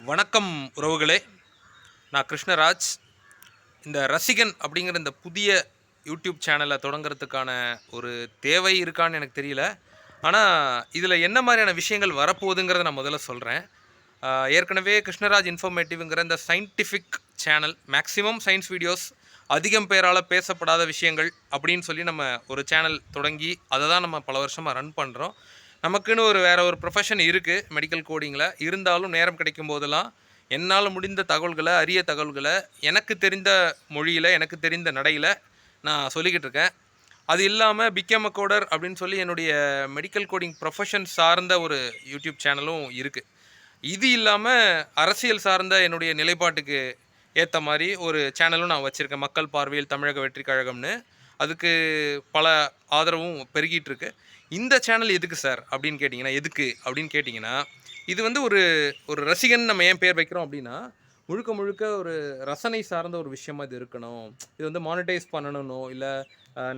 வணக்கம் உறவுகளே, நான் கிருஷ்ணராஜ். இந்த ரசிகன் அப்படிங்கிற இந்த புதிய யூடியூப் சேனலை தொடங்குறதுக்கான ஒரு தேவை இருக்கான்னு எனக்கு தெரியல. ஆனால் இதில் என்ன மாதிரியான விஷயங்கள் வரப்போகுதுங்கிறத நான் முதல்ல சொல்கிறேன். ஏற்கனவே கிருஷ்ணராஜ் இன்ஃபர்மேட்டிவ்ங்கிற இந்த scientific channel, maximum science videos, அதிகம் பேரால் பேசப்படாத விஷயங்கள் அப்படின்னு சொல்லி நம்ம ஒரு சேனல் தொடங்கி அதை தான் நம்ம பல வருஷமாக ரன் பண்ணுறோம். நமக்குன்னு வேறு ஒரு ப்ரொஃபஷன் இருக்குது மெடிக்கல் கோடிங்கில். இருந்தாலும் நேரம் கிடைக்கும் போதெல்லாம் என்னால் முடிந்த தகவல்களை, அரிய தகவல்களை எனக்கு தெரிந்த மொழியில், எனக்கு தெரிந்த நடையில் நான் சொல்லிக்கிட்டு இருக்கேன். அது இல்லாமல் பிகேம் அ கோடர் அப்படின்னு சொல்லி என்னுடைய மெடிக்கல் கோடிங் ப்ரொஃபஷன் சார்ந்த ஒரு யூடியூப் சேனலும் இருக்குது. இது இல்லாமல் அரசியல் சார்ந்த என்னுடைய நிலைப்பாட்டுக்கு ஏற்ற மாதிரி ஒரு சேனலும் நான் வச்சுருக்கேன், மக்கள் பார்வையில் தமிழக வெற்றி கழகம்னு. அதுக்கு பல ஆதரவும் பெருகிட்டு இருக்கு. இந்த சேனல் எதுக்கு சார் அப்படின்னு கேட்டிங்கன்னா இது ஒரு ஒரு ரசிகன் நம்ம ஏன் பேர் வைக்கிறோம் அப்படின்னா, முழுக்க முழுக்க ஒரு ரசனை சார்ந்த ஒரு விஷயமா இது இருக்கணும். இது மானிட்டைஸ் பண்ணணும்னோ இல்லை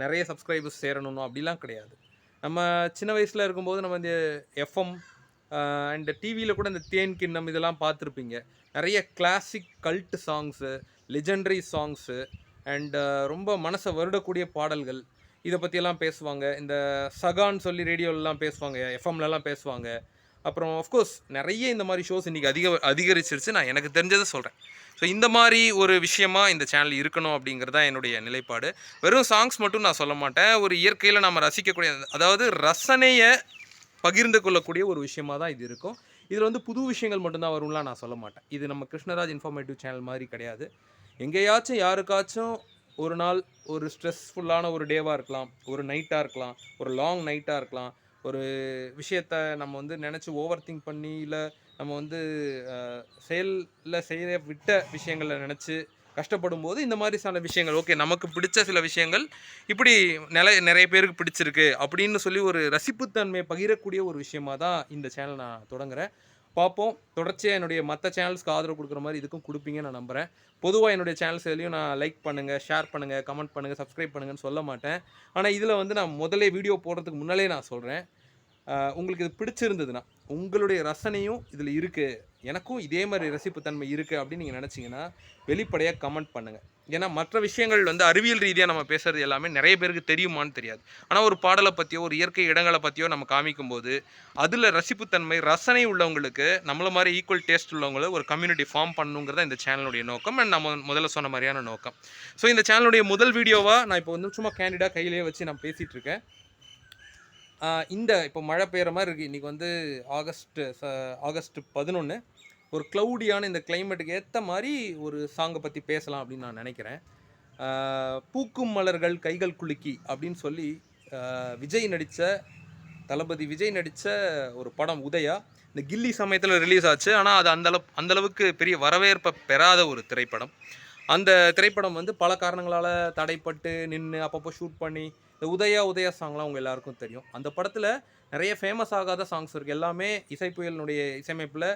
நிறைய சப்ஸ்கிரைபர்ஸ் சேரணும்னோ அப்படிலாம் கிடையாது. நம்ம சின்ன வயசில் இருக்கும்போது நம்ம இந்த எஃப்எம் அண்ட் டிவியில் கூட இந்த தேன் கிண்ணம் இதெல்லாம் பார்த்துருப்பீங்க. நிறைய classic cult songs, legendary songs and ரொம்ப மனசை வருடக்கூடிய பாடல்கள், இதை பற்றியெல்லாம் பேசுவாங்க. இந்த சகான்னு சொல்லி ரேடியோலலாம் பேசுவாங்க, எஃப்எம்லலாம் பேசுவாங்க. அப்புறம் ஆஃப்கோர்ஸ் நிறைய இந்த மாதிரி ஷோஸ் இன்றைக்கி அதிகரிச்சிருச்சு. நான் எனக்கு தெரிஞ்சதை சொல்கிறேன். ஸோ இந்த மாதிரி ஒரு விஷயமா இந்த சேனல் இருக்கணும் அப்படிங்கிறதா என்னுடைய நிலைப்பாடு. வெறும் சாங்ஸ் மட்டும் நான் சொல்ல மாட்டேன். ஒரு இயற்கையில் நம்ம ரசிக்கக்கூடிய, அதாவது ரசனையை பகிர்ந்து கொள்ளக்கூடிய ஒரு விஷயமாக தான் இது இருக்கும். இதில் புது விஷயங்கள் மட்டும்தான் வரும்லாம் நான் சொல்ல மாட்டேன். இது நம்ம கிருஷ்ணராஜ் இன்ஃபர்மேட்டிவ் சேனல் மாதிரி கிடையாது. எங்கேயாச்சும் யாருக்காச்சும் ஒரு நாள் ஒரு ஸ்ட்ரெஸ்ஃபுல்லான ஒரு டேவாக இருக்கலாம், ஒரு நைட்டாக இருக்கலாம், ஒரு லாங் நைட்டாக இருக்கலாம், ஒரு விஷயத்த நம்ம நினச்சி ஓவர் திங்க் பண்ணி, இல்லை நம்ம செய்ய விட்ட விஷயங்களை நினச்சி கஷ்டப்படும் போது இந்த மாதிரி சில விஷயங்கள், ஓகே நமக்கு பிடிச்ச சில விஷயங்கள் இப்படி நிறைய பேருக்கு பிடிச்சிருக்கு அப்படின்னு சொல்லி ஒரு ரசிப்புத்தன்மையை பகிரக்கூடிய ஒரு விஷயமாக தான் இந்த சேனல் நான் தொடங்குறேன். பார்ப்போம். தொடர்ச்சியாக என்னுடைய மற்ற சேனல்ஸ்க்கு ஆதரவு கொடுக்குற மாதிரி இதுக்கும் கொடுப்பீங்கன்னு நான் நம்புகிறேன். பொதுவாக என்னுடைய சேனல்ஸ் எதுலையும் நான் லைக் பண்ணுங்கள், ஷேர் பண்ணுங்கள், கமெண்ட் பண்ணுங்கள், சப்ஸ்கிரைப் பண்ணுங்கன்னு சொல்ல மாட்டேன். ஆனால் இதில் நான் முதலே வீடியோ போடுறதுக்கு முன்னாலே நான் சொல்கிறேன், உங்களுக்கு இது பிடிச்சிருந்ததுன்னா, உங்களுடைய ரசனையும் இதில் இருக்குது, எனக்கும் இதே மாதிரி ரசிப்புத்தன்மை இருக்குது அப்படின்னு நீங்கள் நினச்சிங்கன்னா வெளிப்படையாக கமெண்ட் பண்ணுங்கள். ஏன்னா மற்ற விஷயங்கள் அறிவியல் ரீதியாக நம்ம பேசுகிறது எல்லாமே நிறைய பேருக்கு தெரியுமான்னு தெரியாது. ஆனால் ஒரு பாடலை பற்றியோ ஒரு இயற்கை இடங்களை பற்றியோ நம்ம காமிக்கும்போது அதில் ரசிப்புத்தன்மை, ரசனை உள்ளவங்களுக்கு, நம்மள மாதிரி ஈக்குவல் டேஸ்ட் உள்ளவங்களை ஒரு கம்யூனிட்டி ஃபார்ம் பண்ணணுங்கிறத இந்த சேனலுடைய நோக்கம். அண்ட் நம்ம முதல்ல சொன்ன மாதிரியான நோக்கம். ஸோ இந்த சேனலுடைய முதல் வீடியோவாக நான் இப்போ சும்மா கேண்டிடாக கையிலேயே வச்சு நான் பேசிகிட்டு இருக்கேன். இப்போ மழை பெய்கிற மாதிரி இருக்குது. இன்றைக்கி ஆகஸ்ட் 11. ஒரு க்ளவுடியான இந்த கிளைமேட்டுக்கு ஏற்ற மாதிரி ஒரு சாங்கை பற்றி பேசலாம் அப்படின்னு நான் நினைக்கிறேன். பூக்கும் மலர்கள் கைகள் குலுக்கி அப்படின்னு சொல்லி தளபதி விஜய் நடித்த ஒரு படம் உதயா. இந்த கில்லி சமயத்தில் ரிலீஸ் ஆச்சு. ஆனால் அது அந்தளவுக்கு பெரிய வரவேற்பை பெறாத ஒரு திரைப்படம். அந்த திரைப்படம் பல காரணங்களால் தடைப்பட்டு நின்று அப்பப்போ ஷூட் பண்ணி, இந்த உதயா சாங்லாம் அவங்க எல்லாருக்கும் தெரியும். அந்த படத்தில் நிறைய ஃபேமஸ் ஆகாத சாங்ஸ் இருக்குது. எல்லாமே இசைப்புயலினுடைய இசையமைப்பில்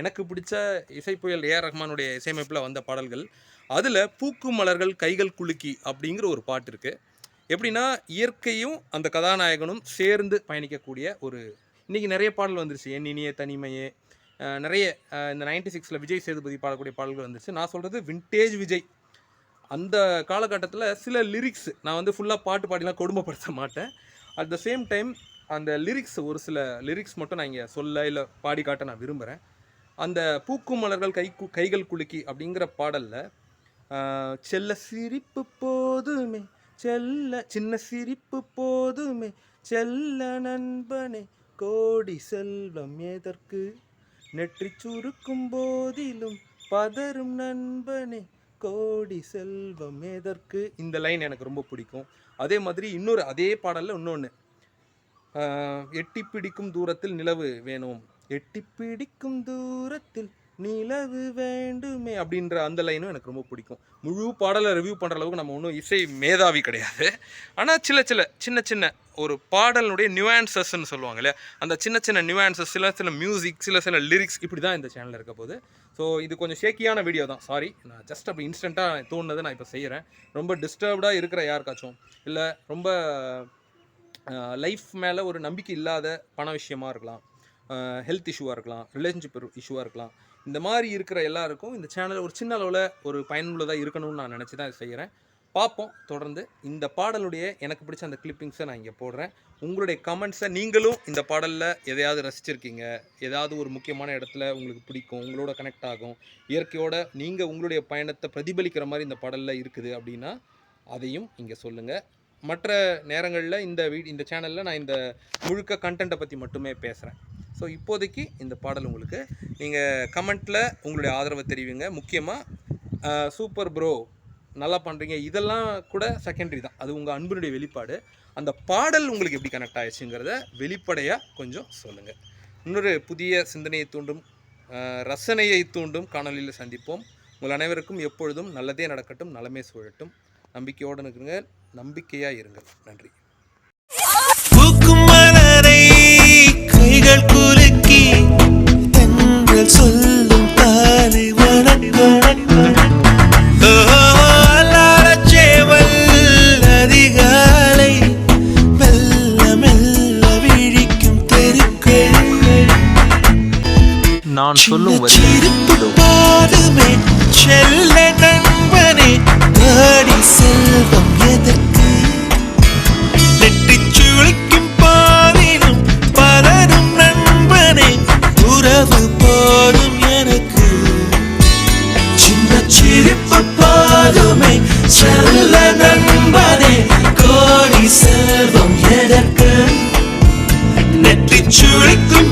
எனக்கு பிடிச்ச இசைப்புயல் ஏஆர் ரஹ்மானுடைய இசையமைப்பில் வந்த பாடல்கள். அதில் பூக்கும் மலர்கள் கைகள் குலுக்கி அப்படிங்கிற ஒரு பாட்டு இருக்குது. எப்படின்னா, இயற்கையும் அந்த கதாநாயகனும் சேர்ந்து பயணிக்கக்கூடிய ஒரு, இன்றைக்கி நிறைய பாடல் வந்துருச்சு. என் இனிய தனிமையே, நிறைய இந்த 96ல் விஜய் சேதுபதி பாடக்கூடிய பாடல்கள் வந்துருச்சு. நான் சொல்கிறது வின்டேஜ் விஜய். அந்த காலகட்டத்தில் சில லிரிக்ஸ், நான் ஃபுல்லாக பாட்டு பாடிலாம் கொடுமைப்படுத்த மாட்டேன். அட் த சேம் டைம் அந்த லிரிக்ஸ், ஒரு சில லிரிக்ஸ் மட்டும் நான் இங்கே இல்லை பாடி காட்ட நான் விரும்புகிறேன். அந்த பூக்கும் மலர்கள் கைகள் குலுக்கி அப்படிங்கிற பாடலில், செல்ல சிரிப்பு போதுமே சின்ன சிரிப்பு போதுமே செல்ல நண்பனே, கோடி செல்வம் எதற்கு, நெற்றி சுருக்கும் போதிலும் பதரும் நண்பனே, கோடி செல்வம் எதற்கு. இந்த லைன் எனக்கு ரொம்ப பிடிக்கும். அதே மாதிரி அதே பாடலில் இன்னொன்று, எட்டி பிடிக்கும் தூரத்தில் நிலவு வேணும், எட்டி பிடிக்கும் தூரத்தில் நிலவு வேண்டுமே அப்படின்ற அந்த லைனும் எனக்கு ரொம்ப பிடிக்கும். முழு பாடலை ரிவ்யூ பண்ணுற அளவுக்கு நம்ம ஒன்றும் இசை மேதாவி கிடையாது. ஆனால் சின்ன சின்ன ஒரு பாடலுடைய நியூஆன்சஸ்ன்னு சொல்லுவாங்க இல்லையா, அந்த சின்ன நியூஆன்சஸ், சில மியூசிக், சில லிரிக்ஸ், இப்படி தான் இந்த சேனலில் இருக்க போகுது. ஸோ இது கொஞ்சம் ஷேக்கியான வீடியோ தான், சாரி. நான் ஜஸ்ட் அப்படி இன்ஸ்டண்ட்டாக தோணுனதை நான் இப்போ செய்கிறேன். ரொம்ப டிஸ்டர்ப்டாக இருக்கிற யாருக்காச்சும், இல்லை ரொம்ப லைஃப் மேலே ஒரு நம்பிக்கை இல்லாத பண விஷயமா இருக்கலாம், ஹெல்த் இஷ்யூவாக இருக்கலாம், ரிலேஷன்ஷிப் இஷ்யூவாக இருக்கலாம். இந்த மாதிரி இருக்கிற எல்லாருக்கும் இந்த சேனல் ஒரு சின்ன அளவில் ஒரு பயனுள்ளதாக இருக்கணும்னு நான் நினச்சி தான் செய்கிறேன். பார்ப்போம் தொடர்ந்து. இந்த பாடலுடைய எனக்கு பிடிச்ச அந்த கிளிப்பிங்ஸை நான் இங்கே போடுறேன். உங்களுடைய கமெண்ட்ஸை நீங்களும் இந்த பாடலில் எதையாவது ரசிச்சிருக்கீங்க, ஏதாவது ஒரு முக்கியமான இடத்துல உங்களுக்கு பிடிக்கும், உங்களோட கனெக்ட் ஆகும், இயற்கையோட நீங்கள் உங்களுடைய பயணத்தை பிரதிபலிக்கிற மாதிரி இந்த பாடலில் இருக்குது அப்படின்னா அதையும் இங்கே சொல்லுங்கள். மற்ற நேரங்களில் இந்த சேனலில் நான் இந்த முழுக்க கண்டென்ட்டை பற்றி மட்டுமே பேசுகிறேன். ஸோ இப்போதைக்கு இந்த பாடல் உங்களுக்கு நீங்கள் கமெண்ட்டில் உங்களுடைய ஆதரவை தெரிவிங்க. முக்கியமாக சூப்பர் ப்ரோ, நல்லா பண்ணுறீங்க, இதெல்லாம் கூட செகண்டரி தான். அது உங்கள் அன்பினுடைய வெளிப்பாடு. அந்த பாடல் உங்களுக்கு எப்படி கனெக்ட் ஆயிடுச்சுங்கிறத வெளிப்படையாக கொஞ்சம் சொல்லுங்கள். இன்னொரு புதிய சிந்தனையை தூண்டும், ரசனையை தூண்டும் காணொலியில் சந்திப்போம். உங்கள் அனைவருக்கும் எப்பொழுதும் நல்லதே நடக்கட்டும், நலமே சூழட்டும். நம்பிக்கையோடு இருக்கிறங்க, நம்பிக்கையாக இருங்கள். நன்றி. கைகள் குலுக்கி தென்றல் சொல்லும் தாரை வணக்கம். அதிகாலை மெல்ல மெல்ல விழிக்கும் தெருக்கள். நான் சொல்லும் பாடுமே செல்ல நண்பனே, தேடி செல்வம் எதற்கு? நெட்டிச் சுழிக்கும் பாதிலும் பலரும் நண்பனே, உறவு போதும் எனக்கு. சின்ன சிரிப்பு பாடுமே செல்ல நண்பனே, கோடி செல்வம் எதற்கு? நெட்டிச் சுழிக்கும்